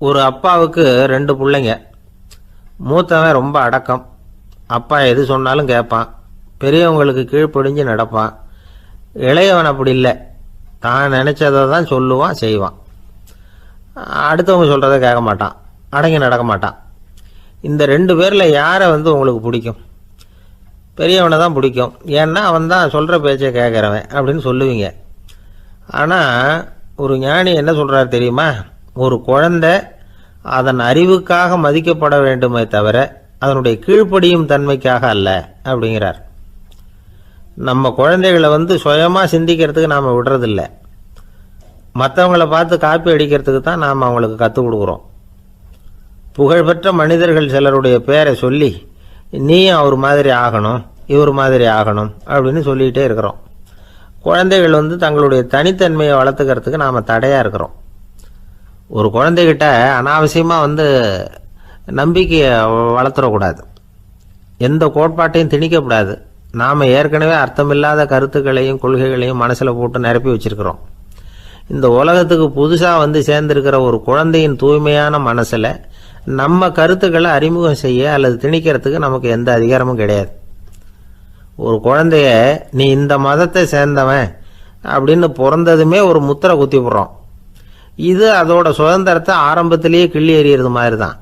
ஒரு அப்பாவுக்கு 2 பிள்ளைங்க. மூத்தவன் ரொம்ப அடக்கம். அப்பா எது சொன்னாலும் கேட்பான். பெரியவங்களுக்கு கீழ்ப்படிஞ்சு நடப்பான். இளையவன் அப்படி இல்லை. தான் நினைச்சதை தான் சொல்லுவான், செய்வான். அடுத்தவங்க சொல்கிறத கேட்க மாட்டான், அடங்கி நடக்க மாட்டான். இந்த 2 பேரில் யாரை உங்களுக்கு பிடிக்கும்? பெரியவனை தான் பிடிக்கும். ஏன்னா அவன் தான் சொல்கிற பேச்சை கேட்குறவன் அப்படின்னு சொல்லுவீங்க. ஆனால் ஒரு ஞானி என்ன சொல்கிறார் தெரியுமா? ஒரு குழந்தை அதன் அறிவுக்காக மதிக்கப்பட வேண்டுமே தவிர அதனுடைய கீழ்ப்படியும் தன்மைக்காக அல்ல அப்படிங்கிறார். நம்ம குழந்தைகளை சுயமாக சிந்திக்கிறதுக்கு நாம் விடுறதில்ல. மற்றவங்களை பார்த்து காப்பி அடிக்கிறதுக்கு தான் நாம் அவங்களுக்கு கற்றுக் கொடுக்குறோம். புகழ்பெற்ற மனிதர்கள் சிலருடைய பேரை சொல்லி நீயும் அவர் மாதிரி ஆகணும், இவர் மாதிரி ஆகணும் அப்படின்னு சொல்லிகிட்டே இருக்கிறோம். குழந்தைகள் தங்களுடைய தனித்தன்மையை வளர்த்துக்கிறதுக்கு நாம் தடையாக இருக்கிறோம். ஒரு குழந்தைகிட்ட அனாவசியமாக நம்பிக்கையை வளர்த்துடக்கூடாது. எந்த கோட்பாட்டையும் திணிக்கக்கூடாது. நாம் ஏற்கனவே அர்த்தமில்லாத கருத்துக்களையும் கொள்கைகளையும் மனசில் போட்டு நிரப்பி வச்சுருக்கிறோம். இந்த உலகத்துக்கு புதுசாக சேர்ந்திருக்கிற ஒரு குழந்தையின் தூய்மையான மனசில் நம்ம கருத்துக்களை அறிமுகம் செய்ய அல்லது திணிக்கிறதுக்கு நமக்கு எந்த அதிகாரமும் கிடையாது. ஒரு குழந்தைய நீ இந்த மதத்தை சேர்ந்தவன் அப்படின்னு பிறந்ததுமே ஒரு முத்திரை குத்தி போடுறோம். இது அதோட சுதந்திரத்தை ஆரம்பத்திலேயே கிள்ளி எறிகிறது மாதிரி தான்.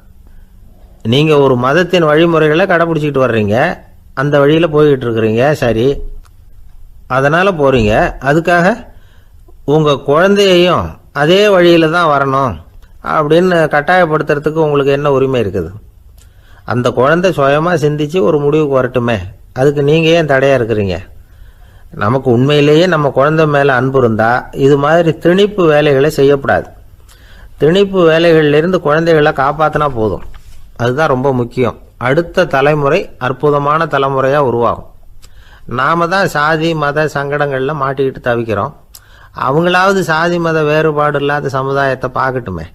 நீங்கள் ஒரு மதத்தின் வழிமுறைகளை கடைப்பிடிச்சிக்கிட்டு வர்றீங்க, அந்த வழியில் போய்கிட்டு இருக்கிறீங்க, சரி, அதனால் போகிறீங்க. அதுக்காக உங்கள் குழந்தையையும் அதே வழியில் தான் வரணும் அப்படின்னு கட்டாயப்படுத்துறதுக்கு உங்களுக்கு என்ன உரிமை இருக்குது? அந்த குழந்தை சுயமாக சிந்திச்சு ஒரு முடிவுக்கு வரட்டுமே, அதுக்கு நீங்கள் ஏன் தடையாக இருக்கிறீங்க? நமக்கு உண்மையிலேயே நம்ம குழந்தை மேலே அன்பு இருந்தால் இது மாதிரி திணிப்பு வேலைகளை செய்யக்கூடாது. திணிப்பு வேலைகளிலிருந்து குழந்தைகளை காப்பாற்றினா போதும். அதுதான் ரொம்ப முக்கியம். அடுத்த தலைமுறை அற்புதமான தலைமுறையாக உருவாகும். நாம் தான் சாதி மத சங்கடங்களில் மாட்டிக்கிட்டு தவிக்கிறோம். அவங்களாவது சாதி மத வேறுபாடு இல்லாத சமுதாயத்தை பார்க்கட்டுமே,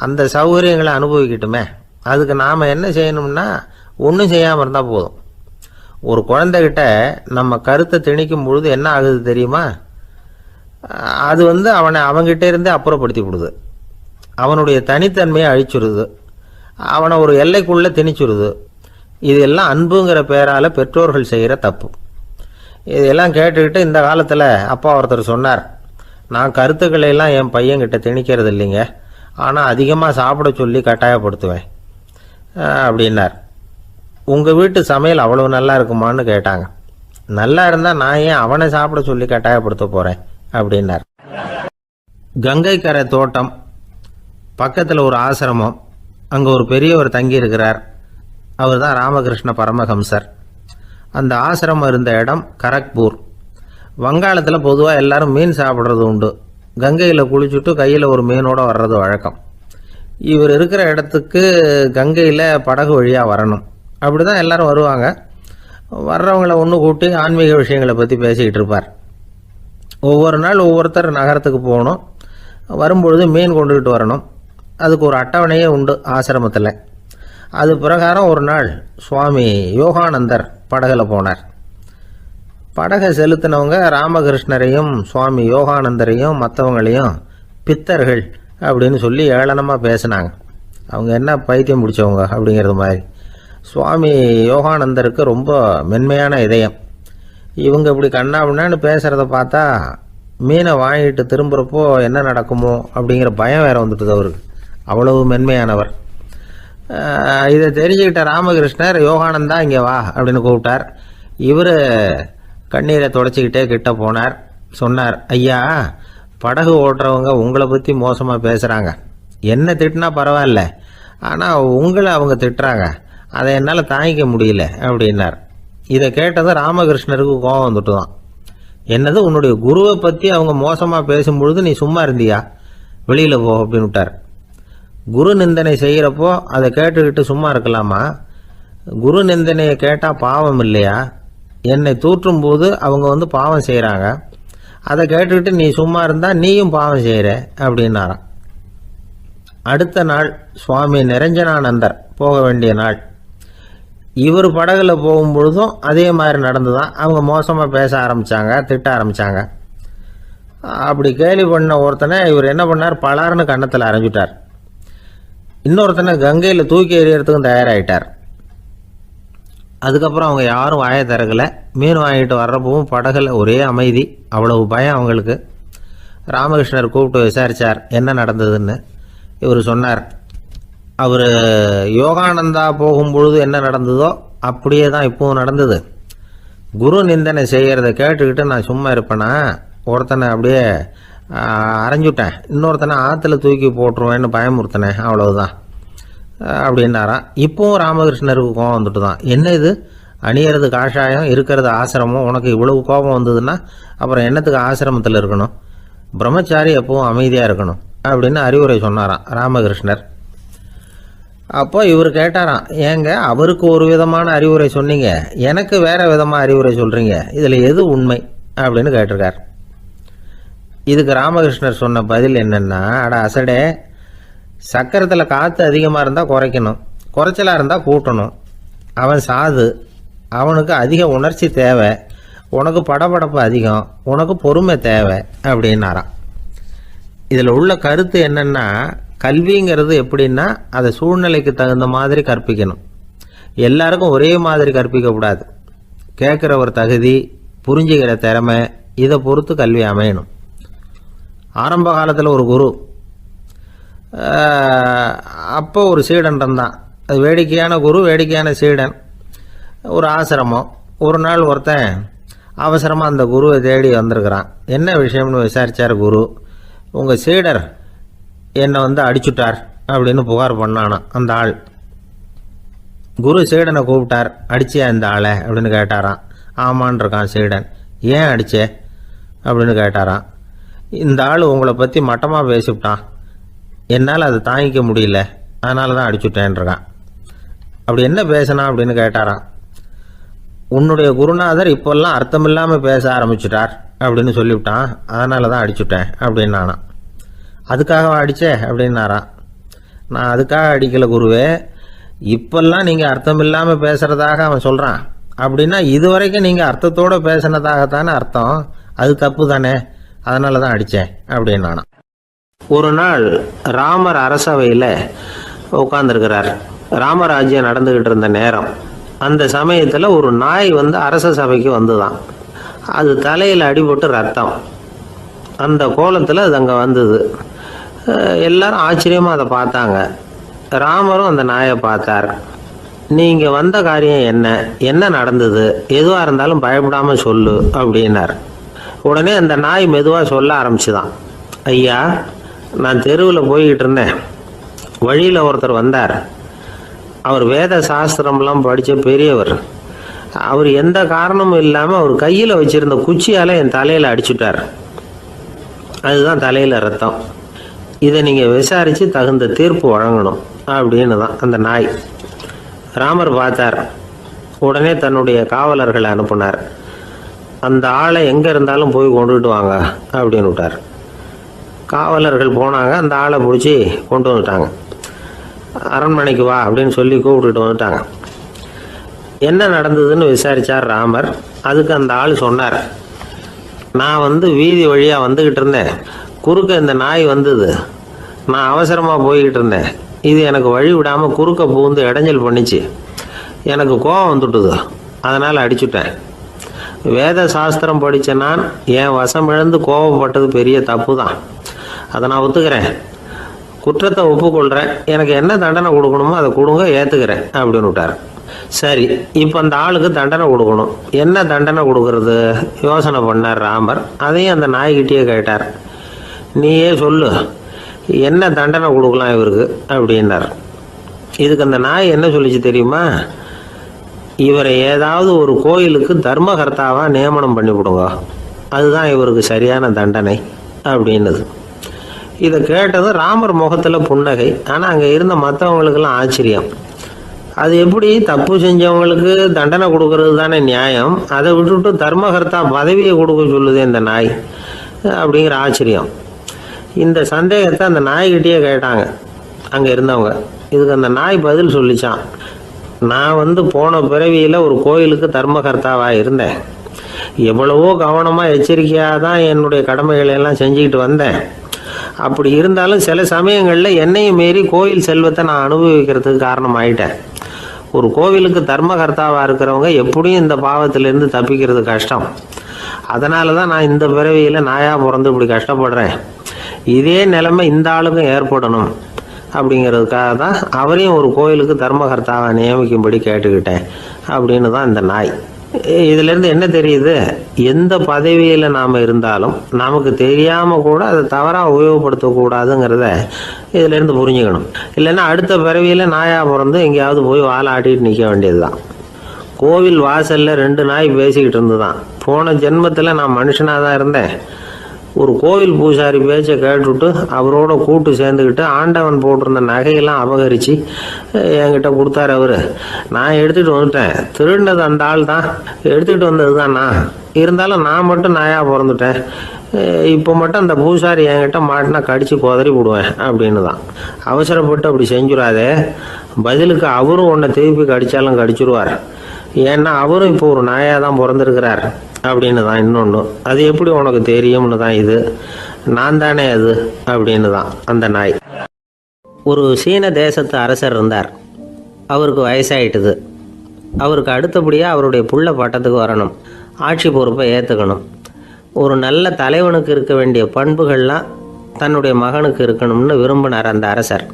அந்த சௌகரியங்களை அனுபவிக்கட்டுமே. அதுக்கு நாம் என்ன செய்யணும்னா ஒன்றும் செய்யாமல் இருந்தால் போதும். ஒரு குழந்தைகிட்ட நம்ம கருத்தை திணிக்கும் பொழுது என்ன ஆகுது தெரியுமா? அது அவனை அவங்கிட்ட இருந்தே அப்புறப்படுத்தி விடுது. அவனுடைய தனித்தன்மையை அழிச்சுடுது. அவனை ஒரு எல்லைக்குள்ளே திணிச்சுடுது. இதெல்லாம் அன்புங்கிற பேரால் பெற்றோர்கள் செய்கிற தப்பு. இதெல்லாம் கேட்டுக்கிட்டு இந்த காலத்தில் அப்பா ஒருத்தர் சொன்னார், நான் கருத்துக்களை எல்லாம் என் பையன்கிட்ட திணிக்கிறது இல்லைங்க, ஆனால் அதிகமாக சாப்பிட சொல்லி கட்டாயப்படுத்துவேன் அப்படின்னார். உங்கள் வீட்டு சமையல் அவ்வளவு நல்லா இருக்குமான்னு கேட்டாங்க. நல்லா இருந்தால் நான் ஏன் அவனை சாப்பிட சொல்லி கட்டாயப்படுத்த போகிறேன் அப்படின்னார். கங்கை கரை தோட்டம் பக்கத்தில் ஒரு ஆசிரமம். அங்கே ஒரு பெரியவர் தங்கியிருக்கிறார். அவர் தான் ராமகிருஷ்ண பரமஹம்சர். அந்த ஆசிரமம் இருந்த இடம் கரக்பூர். வங்காளத்தில் பொதுவாக எல்லாரும் மீன் சாப்பிட்றது உண்டு. கங்கையில் குளிச்சுட்டு கையில் ஒரு மீனோடு வர்றது வழக்கம். இவர் இருக்கிற இடத்துக்கு கங்கையில் படகு வழியாக வரணும். அப்படி தான் எல்லோரும் வருவாங்க. வர்றவங்களை ஒன்று கூட்டி ஆன்மீக விஷயங்களை பற்றி பேசிக்கிட்டு இருப்பார். ஒவ்வொரு நாள் ஒவ்வொருத்தர் நகரத்துக்கு போகணும். வரும்பொழுது மீன் கொண்டுக்கிட்டு வரணும். அதுக்கு ஒரு அட்டவணையே உண்டு ஆசிரமத்தில். அது பிரகாரம் ஒரு நாள் சுவாமி யோகானந்தர் படகுல போனார். படகை செலுத்தினவங்க ராமகிருஷ்ணரையும் சுவாமி யோகானந்தரையும் மற்றவங்களையும் பித்தர்கள் அப்படின்னு சொல்லி ஏளனமாக பேசினாங்க. அவங்க என்ன பைத்தியம் பிடிச்சவங்க அப்படிங்கிறது மாதிரி. சுவாமி யோகானந்தருக்கு ரொம்ப மென்மையான இதயம். இவங்க இப்படி கண்ணாபின்னான்னு பேசுகிறத பார்த்தா மீனை வாங்கிட்டு திரும்புகிறப்போ என்ன நடக்குமோ அப்படிங்கிற பயம் வேறு வந்துட்டுது அவருக்கு. அவ்வளவு மென்மையானவர். இதை தெரிஞ்சுக்கிட்ட ராமகிருஷ்ணர், யோகானந்தா இங்கே வா அப்படின்னு கூப்பிட்டார். இவர் கண்ணீரை தொடச்சிக்கிட்டே கிட்ட போனார். சொன்னார், ஐயா, படகு ஓட்டுறவங்க உங்களை பற்றி மோசமாக பேசுகிறாங்க. என்ன திட்டினா பரவாயில்ல, ஆனால் உங்களை அவங்க திட்டுறாங்க, அதை என்னால் தாங்கிக்க முடியல அப்படின்னார். இதை கேட்டதும் ராமகிருஷ்ணருக்கு கோபம் வந்துட்டு தான். என்னது, உன்னுடைய குருவை பற்றி அவங்க மோசமாக பேசும்பொழுது நீ சும்மா இருந்தியா? வெளியில் போ அப்படின்னு விட்டார். குரு நிந்தனை செய்கிறப்போ அதை கேட்டுக்கிட்டு சும்மா இருக்கலாமா? குரு நிந்தனையை கேட்டால் பாவம் இல்லையா? என்னை தூற்றும் போது அவங்க பாவம் செய்கிறாங்க. அதை கேட்டுக்கிட்டு நீ சும்மா இருந்தால் நீயும் பாவம் செய்கிற அப்படின்னாராம். அடுத்த நாள் சுவாமி நிரஞ்சனானந்தர் போக வேண்டிய நாள். இவர் படகுல போகும்பொழுதும் அதே மாதிரி நடந்து தான். அவங்க மோசமாக பேச ஆரம்பித்தாங்க, திட்ட ஆரம்பித்தாங்க. அப்படி கேலி பண்ண ஒருத்தனை இவர் என்ன பண்ணார், பலார்னு கன்னத்தில் அரைஞ்சிட்டார். இன்னொருத்தனை கங்கையில் தூக்கி எறியறதுக்கும் தயாராகிட்டார். அதுக்கப்புறம் அவங்க யாரும் வாயை திறக்கலை. மீன் வாங்கிட்டு வர்றப்பவும் படகுல ஒரே அமைதி. அவ்வளவு பயம் அவங்களுக்கு. ராமகிருஷ்ணர் கூப்பிட்டு விசாரித்தார் என்ன நடந்ததுன்னு. இவர் சொன்னார், அவர் யோகானந்தா போகும்பொழுது என்ன நடந்ததோ அப்படியே தான் இப்பவும் நடந்தது. குரு நிந்தனை செய்கிறத கேட்டுக்கிட்டு நான் சும்மா இருப்பேனா, ஒருத்தனை அப்படியே அரைஞ்சுட்டேன், இன்னொருத்தனை ஆற்றுல தூக்கி போட்டுருவேன்னு பயமுறுத்தினேன், அவ்வளவுதான் அப்படின்னாராம். இப்போவும் ராமகிருஷ்ணருக்கு கோபம் வந்துட்டு தான், என்ன இது அணியறது காஷாயம் இருக்கிறது ஆசிரமம், உனக்கு இவ்வளவு கோபம் வந்ததுன்னா அப்புறம் என்னத்துக்கு ஆசிரமத்தில் இருக்கணும், பிரம்மச்சாரி எப்பவும் அமைதியாக இருக்கணும் அப்படின்னு அறிவுரை சொன்னாராம் ராமகிருஷ்ணர். அப்போ இவர் கேட்டாராம், ஏங்க அவருக்கு ஒரு விதமான அறிவுரை சொன்னீங்க, எனக்கு வேற விதமாக அறிவுரை சொல்கிறீங்க, இதில் எது உண்மை அப்படின்னு கேட்டிருக்கார். இதுக்கு ராமகிருஷ்ணர் சொன்ன பதில் என்னென்னா, அட அசடே, சக்கரத்தில் காற்று அதிகமாக இருந்தால் குறைக்கணும், குறைச்சலாக இருந்தால் கூட்டணும். அவன் சாது, அவனுக்கு அதிக உணர்ச்சி தேவை, உனக்கு படபடப்பு அதிகம், உனக்கு பொறுமை தேவை அப்படின்னாராம். இதில் உள்ள கருத்து என்னென்னா, கல்விங்கிறது எப்படின்னா அதை சூழ்நிலைக்கு தகுந்த மாதிரி கற்பிக்கணும். எல்லாருக்கும் ஒரே மாதிரி கற்பிக்கக்கூடாது. கேட்குற ஒரு தகுதி, புரிஞ்சுக்கிற திறமை, இதை பொறுத்து கல்வி அமையணும். ஆரம்ப காலத்தில் ஒரு குரு, அப்போ ஒரு சீடன் இருந்தான். அது வேடிக்கையான குரு, வேடிக்கையான சீடன். ஒரு ஆசிரமம். ஒரு நாள் ஒருத்தன் அவசரமாக அந்த குருவை தேடி வந்திருக்கிறான். என்ன விஷயம்னு விசாரித்தார் குரு. உங்கள் சீடர் என்னை அடிச்சுட்டார் அப்படின்னு புகார் பண்ணானா அந்த ஆள். குரு சீடனை கூப்பிட்டார். அடிச்சியா இந்த ஆளை அப்படின்னு கேட்டாராம். ஆமான் இருக்கான் சீடன். ஏன் அடிச்சே அப்படின்னு கேட்டாராம். இந்த ஆள் உங்களை பற்றி மட்டமாக பேசிவிட்டான், என்னால் அதை தாங்கிக்க முடியல, அதனால தான் அடிச்சுட்டேன்ருக்கான். அப்படி என்ன பேசினா அப்படின்னு கேட்டாராம். உன்னுடைய குருநாதர் இப்போல்லாம் அர்த்தமில்லாமல் பேச ஆரம்பிச்சுட்டார் அப்படின்னு சொல்லிவிட்டான், அதனால தான் அடிச்சுட்டேன் அப்படின்னு நானான். அதுக்காக அடித்தே அப்படின்னாரான். நான் அதுக்காக அடிக்கலை குருவே, இப்பெல்லாம் நீங்கள் அர்த்தம் இல்லாமல் பேசுகிறதாக அவன் சொல்கிறான், அப்படின்னா இதுவரைக்கும் நீங்கள் அர்த்தத்தோடு பேசினதாகத்தானே அர்த்தம், அது தப்பு தானே, அதனால தான் அடித்தேன் அப்படின்னு நானான். ஒரு நாள் ராமர் அரசவையில் உட்காந்துருக்கிறார். ராமராஜ்யம் நடந்துக்கிட்டு இருந்த நேரம். அந்த சமயத்தில் ஒரு நாய் அரச சபைக்கு வந்துதான். அது தலையில் அடிபட்டு ரத்தம். அந்த கோலத்தில் அது அங்கே வந்தது. எல்லாரும் ஆச்சரியமாக அதை பார்த்தாங்க. ராமரும் அந்த நாயை பார்த்தார். நீங்கள் வந்த காரியம் என்ன, என்ன நடந்தது, எதுவாக இருந்தாலும் பயப்படாமல் சொல்லு அப்படின்னார். உடனே அந்த நாய் மெதுவாக சொல்ல ஆரம்பிச்சுதான். ஐயா, நான் தெருவில் போய்கிட்டு இருந்தேன். வழியில் ஒருத்தர் வந்தார். அவர் வேத சாஸ்திரம்லாம் படித்த பெரியவர். அவர் எந்த காரணமும் இல்லாமல் அவர் கையில் வச்சுருந்த குச்சியால் என் தலையில் அடிச்சுட்டார். அதுதான் தலையில் ரத்தம். இதை நீங்கள் விசாரித்து தகுந்த தீர்ப்பு வழங்கணும் அப்படின்னு தான் அந்த நாய். ராமர் பார்த்தார். உடனே தன்னுடைய காவலர்களை அனுப்புனார். அந்த ஆளை எங்கே இருந்தாலும் போய் கொண்டுகிட்டு வாங்க அப்படின்னு விட்டார். காவலர்கள் போனாங்க. அந்த ஆளை பிடிச்சி கொண்டு வந்துட்டாங்க. அரண்மனைக்கு வா அப்படின்னு சொல்லி கூப்பிட்டுட்டு வந்துட்டாங்க. என்ன நடந்ததுன்னு விசாரித்தார் ராமர். அதுக்கு அந்த ஆள் சொன்னார், நான் வீதி வழியாக வந்துக்கிட்டு இருந்தேன். குறுக்க இந்த நாய் வந்தது. நான் அவசரமாக போய்கிட்டு இருந்தேன். இது எனக்கு வழி விடாமல் குறுக்க பூந்து இடைஞ்சல் பண்ணிச்சு. எனக்கு கோபம் வந்துட்டுது, அதனால் அடிச்சுட்டேன். வேத சாஸ்திரம் படித்த நான் என் வசம் இழந்து கோபப்பட்டது பெரிய தப்பு தான், அதை நான் ஒத்துக்கிறேன். குற்றத்தை ஒப்புக்கொள்கிறேன். எனக்கு என்ன தண்டனை கொடுக்கணுமோ அதை கொடுங்க, ஏற்றுக்கிறேன் அப்படின்னு விட்டார். சரி, இப்போ அந்த ஆளுக்கு தண்டனை கொடுக்கணும். என்ன தண்டனை கொடுக்கறது யோசனை பண்ணார் ராமர். அதையும் அந்த நாய்கிட்டே கேட்டார். நீயே சொல்லு, என்ன தண்டனை கொடுக்கலாம் இவருக்கு அப்படின்னார். இதுக்கு அந்த நாய் என்ன சொல்லிச்சு தெரியுமா? இவரை ஏதாவது ஒரு கோயிலுக்கு தர்மகர்த்தாவாக நியமனம் பண்ணி விடுங்க, அதுதான் இவருக்கு சரியான தண்டனை அப்படின்னுது. இதை கேட்டதும் ராமர் முகத்தில் புன்னகை. ஆனால் அங்கே இருந்த மற்றவங்களுக்கெல்லாம் ஆச்சரியம். அது எப்படி, தப்பு செஞ்சவங்களுக்கு தண்டனை கொடுக்கறது தானே நியாயம், அதை விட்டுவிட்டு தர்மகர்த்தா பதவியை கொடுக்க சொல்லுது இந்த நாய் அப்படிங்கிற ஆச்சரியம். இந்த சந்தேகத்தை அந்த நாய்கிட்டே கேட்டாங்க அங்கே இருந்தவங்க. இதுக்கு அந்த நாய் பதில் சொல்லிச்சான். நான் போன பிறவியில் ஒரு கோயிலுக்கு தர்மகர்த்தாவாக இருந்தேன். எவ்வளவோ கவனமாக எச்சரிக்கையாக தான் என்னுடைய கடமைகளை எல்லாம் செஞ்சுக்கிட்டு வந்தேன். அப்படி இருந்தாலும் சில சமயங்களில் என்னையும் மீறி கோயில் செல்வத்தை நான் அனுபவிக்கிறதுக்கு காரணமாயிட்டேன். ஒரு கோவிலுக்கு தர்மகர்த்தாவாக இருக்கிறவங்க எப்படியும் இந்த பாவத்திலேருந்து தப்பிக்கிறது கஷ்டம். அதனால தான் நான் இந்த பிறவியில் நாயாக பிறந்து இப்படி கஷ்டப்படுறேன். இதே நிலைமை இந்த ஆளுக்கும் ஏற்படணும் அப்படிங்கிறதுக்காக தான் அவரையும் ஒரு கோயிலுக்கு தர்மகர்த்தாவை நியமிக்கும்படி கேட்டுக்கிட்டேன் அப்படின்னு தான் இந்த நாய். இதிலேருந்து என்ன தெரியுது? எந்த பதவியில் நாம் இருந்தாலும் நமக்கு தெரியாமல் கூட அதை தவறாக உபயோகப்படுத்தக்கூடாதுங்கிறத இதிலேருந்து புரிஞ்சுக்கணும். இல்லைன்னா அடுத்த பிறவியில் நாயாக பிறந்து எங்கேயாவது போய் வாழை ஆட்டிட்டு நிற்க வேண்டியது தான். கோவில் வாசலில் 2 நாய் பேசிக்கிட்டு இருந்துதான். போன ஜென்மத்தில் நான் மனுஷனாக தான் இருந்தேன். ஒரு கோவில் பூசாரி பேச்சை கேட்டுவிட்டு அவரோட கூட்டு சேர்ந்துக்கிட்டு ஆண்டவன் போட்டிருந்த நகையெல்லாம் அபகரித்து என்கிட்ட கொடுத்தாரு அவர். நான் எடுத்துகிட்டு வந்துட்டேன். திருடினது அந்த ஆள் தான், எடுத்துக்கிட்டு வந்தது தான் நான். இருந்தாலும் நான் மட்டும் நாயாக பிறந்துட்டேன். இப்போ மட்டும் அந்த பூசாரி என்கிட்ட மாட்டினா கடித்து குதறி விடுவேன் அப்படின்னு தான். அவசரப்பட்டு அப்படி செஞ்சுடாதே. பதிலுக்கு அவரும் உன்னை திருப்பி கடித்தாலும் கடிச்சிருவார். ஏன்னா அவரும் இப்போ ஒரு நாயாக தான் பிறந்திருக்கிறார் அப்படின்னு தான் இன்னொன்று. அது எப்படி உனக்கு தெரியும்னு தான் இது. நான் தானே அது அப்படின்னு தான் அந்த நாய். ஒரு சீன தேசத்து அரசர் இருந்தார். அவருக்கு வயசாயிட்டுது. அவருக்கு அடுத்தபடியாக அவருடைய புள்ள பட்டத்துக்கு வரணும், ஆட்சி பொறுப்பை ஏற்றுக்கணும். ஒரு நல்ல தலைவனுக்கு இருக்க வேண்டிய பண்புகள்லாம் தன்னுடைய மகனுக்கு இருக்கணும்னு விரும்பினார் அந்த அரசர்.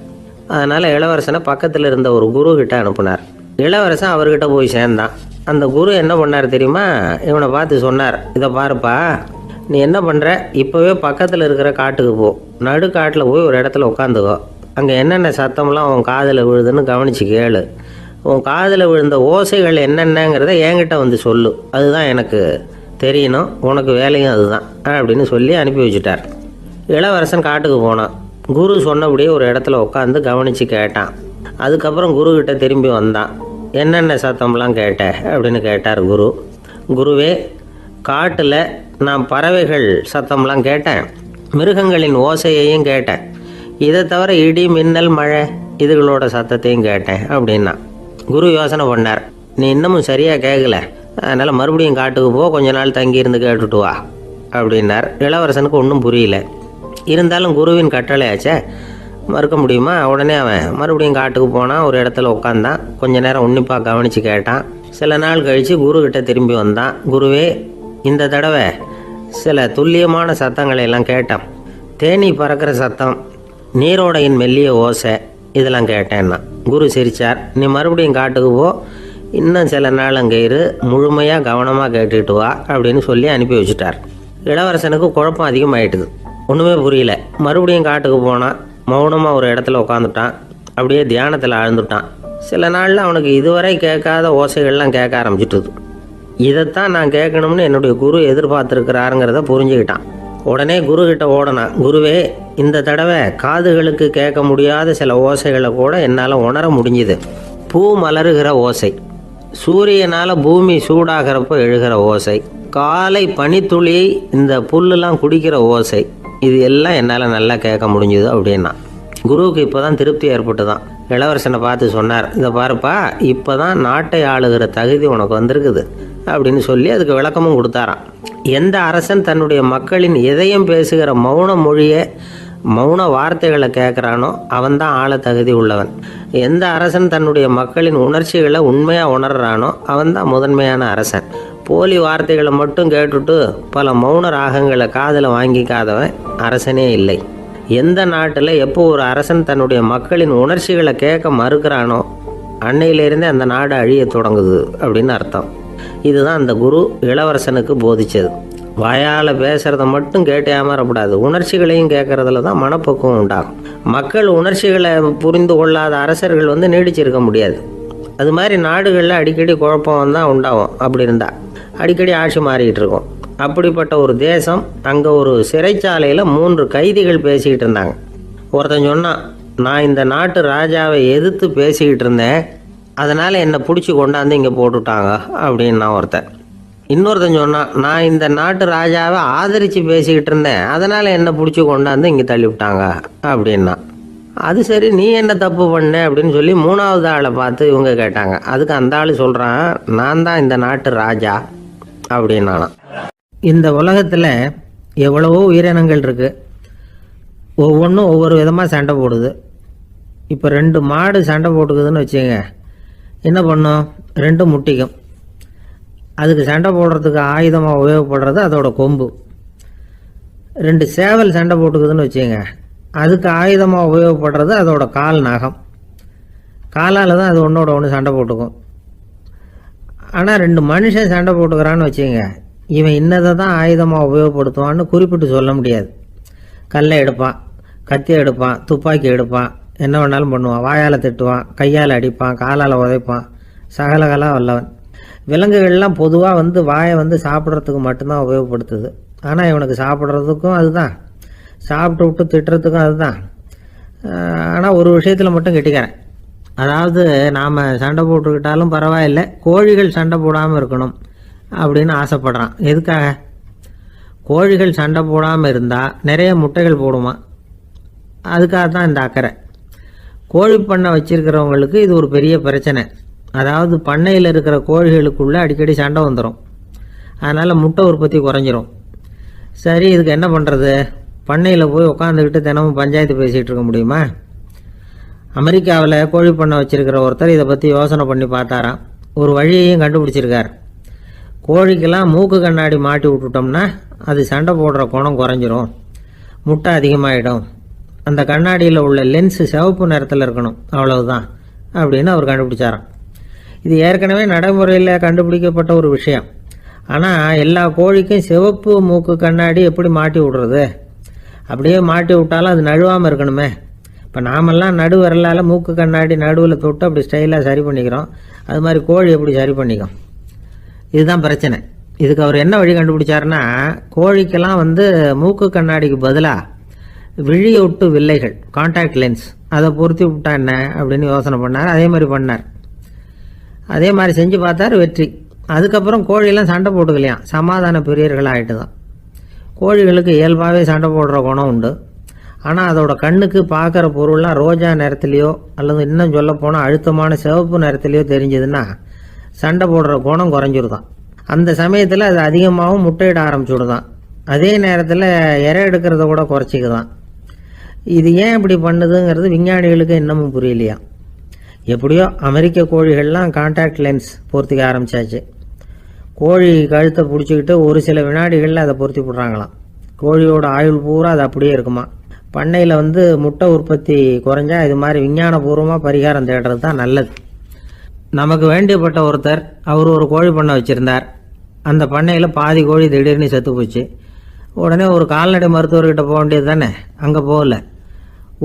அதனால் இளவரசனை பக்கத்தில் இருந்த ஒரு குரு கிட்ட அனுப்புனார். இளவரசன் அவர்கிட்ட போய் சேர்ந்தான். அந்த குரு என்ன பண்ணார் தெரியுமா? இவனை பார்த்து சொன்னார், இதை பாருப்பா, நீ என்ன பண்ணுற, இப்போவே பக்கத்தில் இருக்கிற காட்டுக்கு போ, நடு காட்டில் போய் ஒரு இடத்துல உட்காந்துக்கோ. அங்கே என்னென்ன சத்தம்லாம் உன் காதில் விழுதுன்னு கவனித்து கேளு. உன் காதில் விழுந்த ஓசைகள் என்னென்னங்கிறத என்கிட்ட வந்து சொல்லு. அதுதான் எனக்கு தெரியணும், உனக்கு வேலையும் அதுதான் அப்படின்னு சொல்லி அனுப்பி வச்சுட்டார். இளவரசன் காட்டுக்கு போனான். குரு சொன்னபடியே ஒரு இடத்துல உட்காந்து கவனித்து கேட்டான். அதுக்கப்புறம் குருக்கிட்ட திரும்பி வந்தான். என்னென்ன சத்தம்லாம் கேட்ட அப்படின்னு கேட்டார் குரு. குருவே, காட்டில் நான் பறவைகள் சத்தம்லாம் கேட்டேன், மிருகங்களின் ஓசையையும் கேட்டேன், இதை தவிர இடி மின்னல் மழை இதுகளோட சத்தத்தையும் கேட்டேன் அப்படின்னா. குரு யோசனை பண்ணார், நீ இன்னமும் சரியாக கேட்கல, அதனால் மறுபடியும் காட்டுக்கு போ, கொஞ்ச நாள் தங்கியிருந்து கேட்டுட்டு வா அப்படின்னார். இளவரசனுக்கு ஒன்றும் புரியல. இருந்தாலும் குருவின் கட்டளையாச்சே, மறுக்க முடியுமா? உடனே அவன் மறுபடியும் காட்டுக்கு போனான். ஒரு இடத்துல உட்காந்தான். கொஞ்ச நேரம் உன்னிப்பாக கவனித்து கேட்டான். சில நாள் கழித்து குருக்கிட்ட திரும்பி வந்தான். குருவே, இந்த தடவை சில துல்லியமான சத்தங்களை எல்லாம் கேட்டான். தேனி பறக்கிற சத்தம், நீரோடையின் மெல்லிய ஓசை, இதெல்லாம் கேட்டேன்னா. குரு சிரித்தார். நீ மறுபடியும் காட்டுக்கு போ, இன்னும் சில நாள் அங்கே இரு, முழுமையாக கவனமாக கேட்டுட்டு வா அப்படின்னு சொல்லி அனுப்பி வச்சுட்டார். இளவரசனுக்கு குழப்பம் அதிகமாயிட்டுது. ஒன்றுமே புரியல. மறுபடியும் காட்டுக்கு போனான். மௌனமாக ஒரு இடத்துல உட்காந்துட்டான். அப்படியே தியானத்தில் ஆழ்ந்துட்டான். சில நாளில் அவனுக்கு இதுவரை கேட்காத ஓசைகள்லாம் கேட்க ஆரம்பிச்சிட்டுது. இதைத்தான் நான் கேட்கணும்னு என்னுடைய குரு எதிர்பார்த்துருக்கிறாருங்கிறத புரிஞ்சுக்கிட்டான். உடனே குருக்கிட்ட ஓடனான். குருவே, இந்த தடவை காதுகளுக்கு கேட்க முடியாத சில ஓசைகளை கூட என்னால் உணர முடிஞ்சுது. பூ மலருகிற ஓசை, சூரியனால் பூமி சூடாகிறப்போ எழுகிற ஓசை, காலை பனித்துளி இந்த புல்லுலாம் குடிக்கிற ஓசை, இது எல்லாம் என்னால் நல்லா கேட்க முடிஞ்சுது அப்படின்னா. குருவுக்கு இப்போ தான் திருப்தி ஏற்பட்டு தான். இளவரசனை பார்த்து சொன்னார், இதை பாருப்பா, இப்போ தான் நாட்டை ஆளுகிற தகுதி உனக்கு வந்திருக்குது அப்படின்னு சொல்லி அதுக்கு விளக்கமும் கொடுத்தாராம். எந்த அரசன் தன்னுடைய மக்களின் இதயம் பேசுகிற மௌன மொழியை, மௌன வார்த்தைகளை கேட்குறானோ அவன்தான் ஆள தகுதி உள்ளவன். எந்த அரசன் தன்னுடைய மக்களின் உணர்ச்சிகளை உண்மையாக உணர்றானோ அவன்தான் முதன்மையான அரசன். போலி வார்த்தைகளை மட்டும் கேட்டுட்டு பல மௌன ராகங்களை காதில் வாங்கிக்காதவன் அரசனே இல்லை. எந்த நாட்டில் எப்போ ஒரு அரசன் தன்னுடைய மக்களின் உணர்ச்சிகளை கேட்க மறுக்கிறானோ அன்னையிலேருந்தே அந்த நாடு அழிய தொடங்குது அப்படின்னு அர்த்தம். இதுதான் அந்த குரு இளவரசனுக்கு போதிச்சது. வாயால் பேசுகிறத மட்டும் கேட்டு ஏமாறக்கூடாது, உணர்ச்சிகளையும் கேட்குறதுல தான் மனப்பக்குவம் உண்டாகும். மக்கள் உணர்ச்சிகளை புரிந்து கொள்ளாத அரசர்கள் நீடிச்சிருக்க முடியாது. அது மாதிரி நாடுகளில் அடிக்கடி குழப்பம் தான் உண்டாகும். அப்படி இருந்தால் அடிக்கடி ஆட்சி மாறிக்கிட்டு இருக்கும். அப்படிப்பட்ட ஒரு தேசம், அங்கே ஒரு சிறைச்சாலையில் 3 கைதிகள் பேசிக்கிட்டு இருந்தாங்க. ஒருத்தன் சொன்னான், நான் இந்த நாட்டு ராஜாவை எதிர்த்து பேசிக்கிட்டு இருந்தேன், அதனால் என்னை பிடிச்சி கொண்டாந்து இங்கே போட்டுட்டாங்க அப்படின்னா ஒருத்தன். இன்னொருத்தன் சொன்னான், நான் இந்த நாட்டு ராஜாவை ஆதரித்து பேசிக்கிட்டு இருந்தேன், அதனால் என்னை பிடிச்சி கொண்டாந்து இங்கே தள்ளிவிட்டாங்க அப்படின்னா. அது சரி, நீ என்ன தப்பு பண்ண அப்படின்னு சொல்லி 3வது ஆளை பார்த்து இவங்க கேட்டாங்க. அதுக்கு அந்த ஆள் சொல்கிறான், நான் தான் இந்த நாட்டு ராஜா அப்படின்னானா. இந்த உலகத்தில் எவ்வளவோ உயிரினங்கள் இருக்குது. ஒவ்வொன்றும் ஒவ்வொரு விதமாக சண்டை போடுது. இப்போ 2 மாடு சண்டை போட்டுக்குதுன்னு வச்சுங்க, என்ன பண்ணும்? 2 முட்டிக்கும். அதுக்கு சண்டை போடுறதுக்கு ஆயுதமாக உபயோகப்படுறது அதோட கொம்பு. 2 சேவல் சண்டை போட்டுக்குதுன்னு வச்சுங்க, அதுக்கு ஆயுதமாக உபயோகப்படுறது அதோட கால் நகம். காலால் தான் அது ஒன்றோட ஒன்று சண்டை போட்டுக்கும். ஆனால் 2 மனுஷன் சண்டை போட்டுக்கிறான்னு வச்சுங்க, இவன் இன்னதை தான் ஆயுதமாக உபயோகப்படுத்துவான்னு குறிப்பிட்டு சொல்ல முடியாது. கல்லை எடுப்பான், கத்தி எடுப்பான், துப்பாக்கி எடுப்பான், என்ன வேணாலும் பண்ணுவான். வாயால் திட்டுவான், கையால் அடிப்பான், காலால் உதைப்பான், சகலகலா வல்லவன். விலங்குகள்லாம் பொதுவாக வாயை சாப்பிட்றதுக்கு மட்டும்தான் உபயோகப்படுத்துது. ஆனால் இவனுக்கு சாப்பிட்றதுக்கும் அதுதான், சாப்பிட்டு விட்டு திட்டுறதுக்கும் அதுதான். ஆனால் ஒரு விஷயத்தில் மட்டும் கெட்டிக்கிறேன். அதாவது நாம் சண்டை போட்டுக்கிட்டாலும் பரவாயில்லை, கோழிகள் சண்டை போடாமல் இருக்கணும் அப்படின்னு ஆசைப்படுறான். எதுக்காக? கோழிகள் சண்டை போடாமல் இருந்தால் நிறைய முட்டைகள் போடுமா, அதுக்காக தான் இந்த அக்கறை. கோழி பண்ணை வச்சிருக்கிறவங்களுக்கு இது ஒரு பெரிய பிரச்சனை. அதாவது பண்ணையில் இருக்கிற கோழிகளுக்குள்ளே அடிக்கடி சண்டை வந்துடும், அதனால் முட்டை உற்பத்தி குறைஞ்சிரும். சரி, இதுக்கு என்ன பண்ணுறது? பண்ணையில் போய் உட்காந்துக்கிட்டு தினமும் பஞ்சாயத்து பேசிகிட்டு இருக்க முடியுமா? அமெரிக்காவில் கோழி பண்ணை வச்சிருக்கிற ஒருத்தர் இதை பற்றி யோசனை பண்ணி பார்த்தாராம். ஒரு வழியையும் கண்டுபிடிச்சிருக்கார். கோழிக்கெல்லாம் மூக்கு கண்ணாடி மாட்டி விட்டுட்டோம்னா அது சண்டை போடுற குணம் குறைஞ்சிரும், முட்டை அதிகமாகிடும். அந்த கண்ணாடியில் உள்ள லென்ஸு சிவப்பு நிறத்தில் இருக்கணும், அவ்வளவுதான் அப்படின்னு அவர் கண்டுபிடிச்சாராம். இது ஏற்கனவே நடைமுறையில் கண்டுபிடிக்கப்பட்ட ஒரு விஷயம். ஆனால் எல்லா கோழிக்கும் சிவப்பு மூக்கு கண்ணாடி எப்படி மாட்டி விடுறது? அப்படியே மாட்டி விட்டாலும் அது நழுவாமல் இருக்கணுமே. இப்போ நாமெல்லாம் நடு விரலால் மூக்கு கண்ணாடி நடுவில் தொட்டு அப்படி ஸ்டைலாக சரி பண்ணிக்கிறோம், அது மாதிரி கோழி எப்படி சரி பண்ணிக்கும்? இதுதான் பிரச்சனை. இதுக்கு அவர் என்ன வழி கண்டுபிடிச்சாருன்னா, கோழிக்கெல்லாம் மூக்கு கண்ணாடிக்கு பதிலாக விழியொட்டு வில்லைகள், கான்டாக்ட் லென்ஸ், அதை பொருத்தி விட்டா என்ன அப்படின்னு யோசனை பண்ணார். அதே மாதிரி பண்ணார். அதே மாதிரி செஞ்சு பார்த்தார், வெற்றி. அதுக்கப்புறம் கோழியெல்லாம் சண்டை போட்டுக்கலையாம், சமாதான பிரியர்கள் ஆகிட்டு தான். கோழிகளுக்கு இயல்பாகவே சண்டை போடுற குணம் உண்டு. ஆனால் அதோட கண்ணுக்கு பார்க்குற பொருள்லாம் ரோஜா நிறத்துலையோ அல்லது இன்னும் சொல்ல போனால் அழுத்தமான சிவப்பு நிறத்துலையோ தெரிஞ்சதுன்னா சண்டை போடுற குணம் குறைஞ்சிருதான். அந்த சமயத்தில் அது அதிகமாகவும் முட்டையிட ஆரம்பிச்சுடுதான். அதே நேரத்தில் இறை எடுக்கிறத கூட குறைச்சிக்குதான். இது ஏன் இப்படி பண்ணுதுங்கிறது விஞ்ஞானிகளுக்கு இன்னமும் புரியலையா. எப்படியோ அமெரிக்க கோழிகள்லாம் கான்டாக்ட் லென்ஸ் பொருத்திக்க ஆரம்பித்தாச்சு. கோழி கழுத்தை பிடிச்சிக்கிட்டு ஒரு சில வினாடிகளில் அதை பொருத்தி விட்றாங்களாம். கோழியோட ஆயுள் பூரா அது அப்படியே இருக்குமா. பண்ணையில் முட்டை உற்பத்தி குறைஞ்சா இது மாதிரி விஞ்ஞானபூர்வமாக பரிகாரம் தேடுறது தான் நல்லது. நமக்கு வேண்டியப்பட்ட ஒருத்தர், அவர் ஒரு கோழி பண்ணை வச்சுருந்தார். அந்த பண்ணையில் பாதி கோழி திடீர்னு செத்து போச்சு. உடனே ஒரு கால்நடை மருத்துவர்கிட்ட போக வேண்டியது தானே, அங்கே போகல.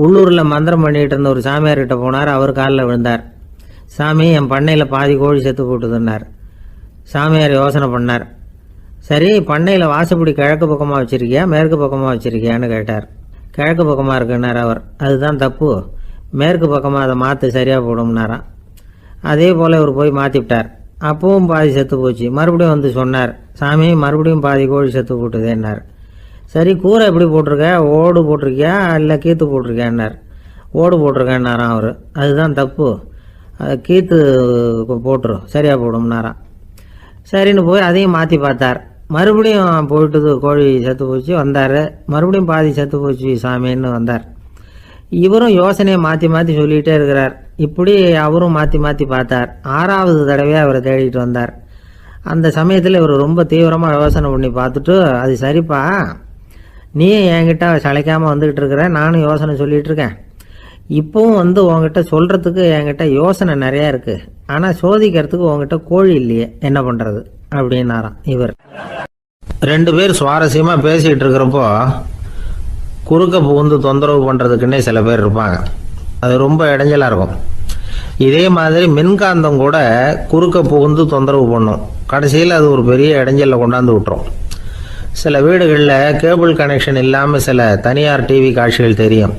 உள்ளூரில் மந்திரம் பண்ணிகிட்டு இருந்த ஒரு சாமியார்கிட்ட போனார். அவர் காலில் விழுந்தார். சாமி, என் பண்ணையில் பாதி கோழி செத்து போட்டுதுன்னார். சாமியார் யோசனை பண்ணார். சரி, பண்ணையில் வாசப்படி கிழக்கு பக்கமாக வச்சுருக்கியா மேற்கு பக்கமாக வச்சுருக்கியான்னு கேட்டார். கிழக்கு பக்கமாக இருக்குன்னார் அவர். அதுதான் தப்பு, மேற்கு பக்கமாக அதை மாற்று சரியாக போடும்னாராம். அதே போல் இவர் போய் மாற்றிவிட்டார். அப்பவும் பாதி செத்து போச்சு. மறுபடியும் சொன்னார், சாமி மறுபடியும் பாதி கோழி செத்து போட்டுதேன்னார். சரி, கூரை எப்படி போட்டிருக்க, ஓடு போட்டிருக்கியா இல்லை கீத்து போட்டிருக்கியான்னார். ஓடு போட்டிருக்கேன்னாராம் அவர். அதுதான் தப்பு, கீத்து போட்டுரும் சரியாக போடும்னாராம். சரின்னு போய் அதையும் மாற்றி பார்த்தார். மறுபடியும் போயிட்டுது, கோழி செத்து போச்சு. வந்தார், மறுபடியும் பாதி செத்து போச்சு சாமின்னு வந்தார். இவரும் யோசனையை மாற்றி மாற்றி சொல்லிகிட்டே இருக்கிறார். இப்படி அவரும் மாற்றி மாற்றி பார்த்தார். 6வது தடவையாக அவரை தேடிட்டு வந்தார். அந்த சமயத்தில் இவர் ரொம்ப தீவிரமாக யோசனை பண்ணி பார்த்துட்டு, அது சரிப்பா, நீ என்கிட்ட சளைக்காமல் வந்துக்கிட்டு இருக்கிற, நானும் யோசனை சொல்லிகிட்டு இருக்கேன். இப்போவும் உங்ககிட்ட சொல்கிறதுக்கு என்கிட்ட யோசனை நிறையா இருக்குது, ஆனால் சோதிக்கிறதுக்கு உங்ககிட்ட கோழி இல்லையே, என்ன பண்ணுறது அப்படின்னாராம் இவர். 2 பேர் சுவாரஸ்யமாக பேசிகிட்டு இருக்கிறப்போ குறுக்க புகுந்து தொந்தரவு பண்ணுறதுக்குன்னே சில பேர் இருப்பாங்க. அது ரொம்ப இடைஞ்சலாக இருக்கும். இதே மாதிரி மின்காந்தம் கூட குறுக்க புகுந்து தொந்தரவு பண்ணும். கடைசியில் அது ஒரு பெரிய இடைஞ்சலில் கொண்டாந்து விட்டுரும். சில வீடுகளில் கேபிள் கனெக்ஷன் இல்லாமல் சில தனியார் டிவி காட்சிகள் தெரியும்.